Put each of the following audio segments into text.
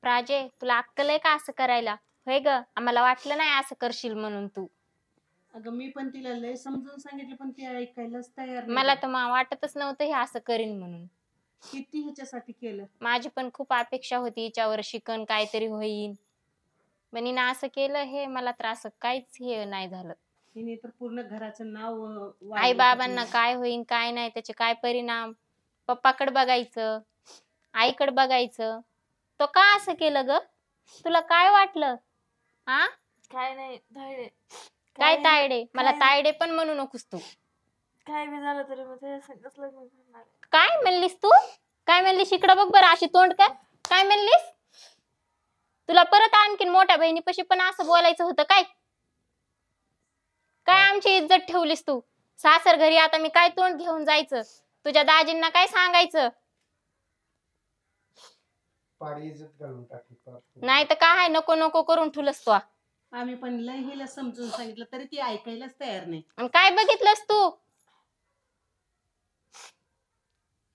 प्राजय, तुला अक्कल आहे का असं करायला? होय ग, आम्हाला वाटलं नाही असं करशील म्हणून तू. अगं मी पण तिला लय समजून सांगितलं पण ती ऐकायलाच तयार नाही. मला तर वाटतच नव्हतं हे असं करीन म्हणून. किती ह्याच्यासाठी केलं. माझी पण खूप अपेक्षा होती हिच्यावर शिकन काहीतरी होईन. पण हिनं असं केलं हे मला त्रास काहीच हे नाही झालं. हिने तर पूर्ण घराचं नाव आई बाबांना काय होईन काय नाही त्याचे काय परिणाम. पप्पाकडे बघायचं, आईकडे बघायचं. तो का असं केलं ग? तुला काय वाटलं? आ काय नाही तायडे. काय तायडे? मला तायडे पण म्हणू नकोस तू. काय बी झालं तरी मग ते संगच लग्न करणार. काय म्हणलीस तू? काय म्हणलीस? इकडं बघ बरं अशी तोंड काय म्हणलीस? तुला परत आणखीन मोठ्या बहिणीपाशी पण असं बोलायचं होतं काय? काय आमची इज्जत ठेवलीस तू? सासर घरी आता मी काय तोंड घेऊन जायचं? तुझ्या दाजींना काय सांगायचं? नाही तर काय नको नको करून ठेवलंस तू. आम्ही पण लय हिला समजून सांगितलं तरी ती ऐकायलाच तयार नाही. आणि काय बघितलंस तू?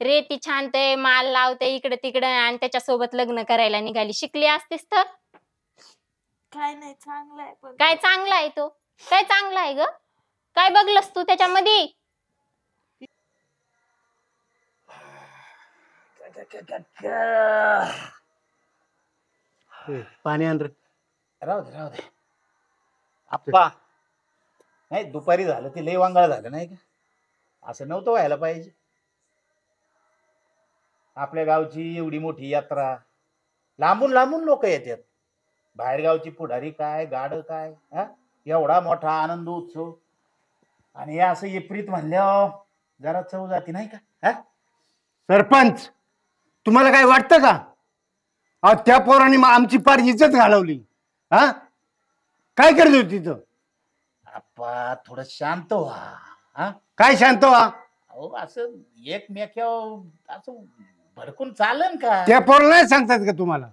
रेती छानते, माल लावते इकडे तिकडे आणि त्याच्यासोबत लग्न करायला निघाली. शिकली असतीस तर काय नाही चांगलं आहे पण काय चांगला आहे तो? काय चांगला आहे ग? काय बघलस तू त्याच्यामध्ये? पाणी आण रे. राहू दे आप्पा. नाही दुपारी झालं ते लय वांगाळ झालं नाही का? असं नव्हतं व्हायला पाहिजे. आपल्या गावची एवढी मोठी यात्रा, लांबून लांबून लोक येतात. बाहेर गावची पुढारी काय गाड काय एवढा मोठा आनंद उत्सव आणि हे असं एप्रित म्हणल्यावर जरा चव जाती नाही का? सरपंच, तुम्हाला काय वाटतं का? त्या पोरांनी आमची पार इज्जत घालवली. काय करत होती तिथं? आप्पा थोडं शांत व्हा. काय शांत व्हा? अहो असं एकमेक्यावर असं भडकून चालन का? त्या पोराला नाही सांगतात का तुम्हाला?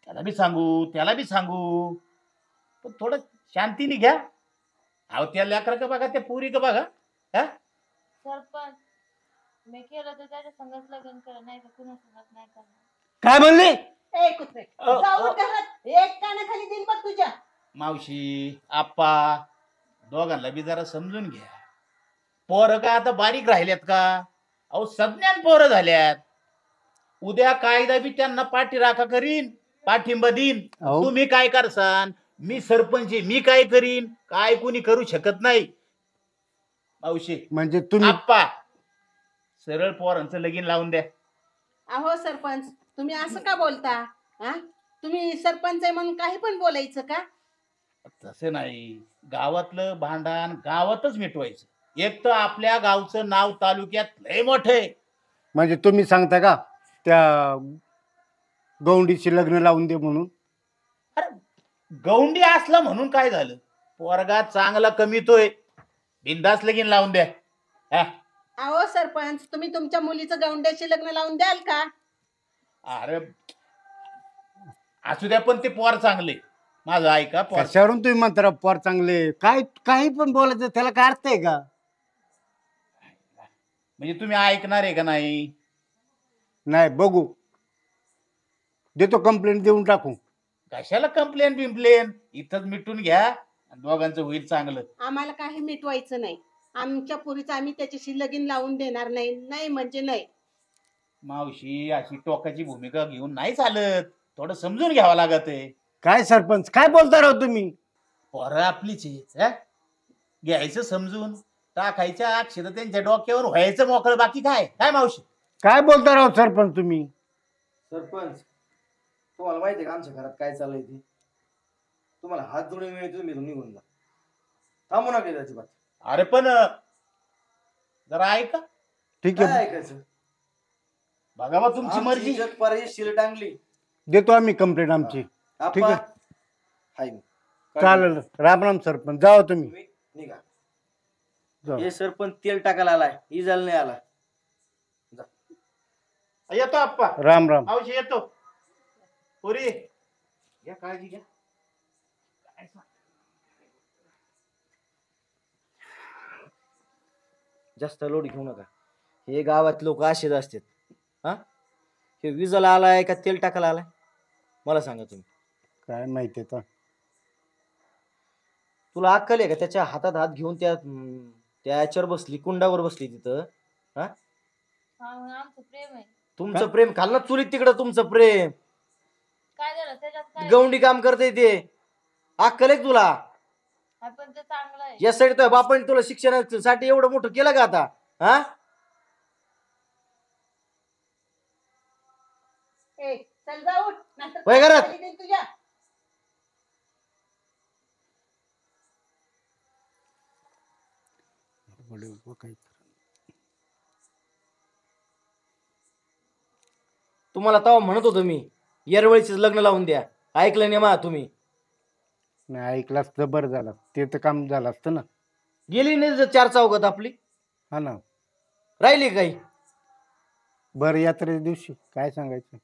त्याला बी सांगू पण थोडं शांतीने घ्या. अहो त्या लेकरा का बघा, त्या पुरी का बघा. सरपंच मी केलं तर त्याच्या संगच लग्न केलं नाही तर कुणा संगत नाही करणार. काय म्हणले? एक कानाखाली देईन बघ तुझ्या. मावशी आप्पा दोघांना बी जरा समजून घ्या. पोरं का आता बारीक राहिल्यात का? अहो सज्ञान पोरं झाल्यात. उद्या कायदा बी त्यांना पाठीराखा करीन, पाठिंबा देईन. तुम्ही काय करसान? मी सरपंच आहे, मी काय करीन? काय कुणी करू शकत नाही. मावशी म्हणजे तुम्ही आप्पा सरळ पोरांचं लगीन लावून द्या. अहो सरपंच तुम्ही असं का बोलता? तुम्ही सरपंच आहे म्हणून काही पण बोलायचं का? तसं नाही, गावातलं भांडण गावातच मिटवायचं. एक तर आपल्या गावचं नाव तालुक्यात लय मोठे. म्हणजे तुम्ही सांगता का त्या गौंडीची लग्न लावून दे म्हणून? अरे गौंडी असला म्हणून काय झालं? पोरगा चांगला कमीतोय, बिंदास लगीन लावून द्या. अहो सरपंच तुम्ही तुमच्या मुलीचं गौंड्याशी लग्न लावून द्याल का? अरे असू द्या पण ते पोर चांगले. माझं ऐका. कशावरून तुम्ही म्हणता पोर चांगले? काय काही पण बोलायचं त्याला काय अर्थ आहे का? म्हणजे तुम्ही ऐकणार आहे का नाही? नाही बघू, देतो कंप्लेंट देऊन टाकू. कशाला कंप्लेन बिम्प्लेन? इथंच मिटून घ्या, दोघांचं होईल चांगलं. आम्हाला काही मिटवायचं नाही. आमच्या पुरीचं आम्ही त्याच्याशी लगीन लावून देणार नाही. नाही म्हणजे नाही. मावशी अशी टोकाची भूमिका घेऊन नाही चालत. थोडं समजून घ्यावं लागत आहे. काय सरपंच काय बोलता राव तुम्ही? पोरं आपलीच आहे. घ्यायचं समजून, टाकायच्या अक्षर त्यांच्या डोक्यावर, व्हायचं मोकळं. बाकी काय काय मावशी काय बोलता राव सरपंच तुम्ही? सरपंच तुम्हाला माहिती आहे का आमच्या घरात काय चाललंय ते? तुम्हाला हात जोडून मिळतो मी निघून जा. थांबू नका त्याची बात. अरे पण जरा ऐका. ठीक काय आहे ऐकायचं? बघा बा तुमची मर्जी. शिल टांगली. देतो आम्ही कंप्लेंट आमची. ठीक आहे हाय चालेल. राम राम सरपंच, जाओ तुम्ही निघा. जाऊ. हे सरपंच तेल टाकायला आलाय, इजाल नाही आला. येतो आप्पा. राम राम. मावशी येतो. पुरी घ्या काळजी घ्या. जास्त लोड घेऊ नका. हे गावात लोक असेच असतात. ते विजाला आलाय का तेल टाकायला आलाय मला सांगा तुम्ही. काय माहिती तर. तुला अक्कल आहे का त्याच्या हातात हात घेऊन त्या याच्यावर बसली कुंडावर बसली तिथं. हा मग आमचं प्रेम आहे. तुमचं प्रेम खाल्लं चुलीत तिकडं तुमचं प्रेम. काय झालं त्याच्यात काय गवंडी काम करते ते. अक्कल आहे का तुला. हा, पण ते चांगलं आहे. या साईड तर बापाने तुला शिक्षणासाठी एवढं मोठं केलं का आता. हा ए चल जाऊ नाहीतर वय घरात. खाली देईन तुझ्या. तुम्हाला तेव्हा म्हणत होतो मी येरवळीच लग्न लावून द्या. ऐकलं नाही मा तुम्ही. नाही ऐकलास तर बरं झालं, ते तर काम झालं असतं ना. गेली नाही चार चौघात आपली. हा ना. राहिली काही. बरं यात्रे दिवशी काय सांगायचं.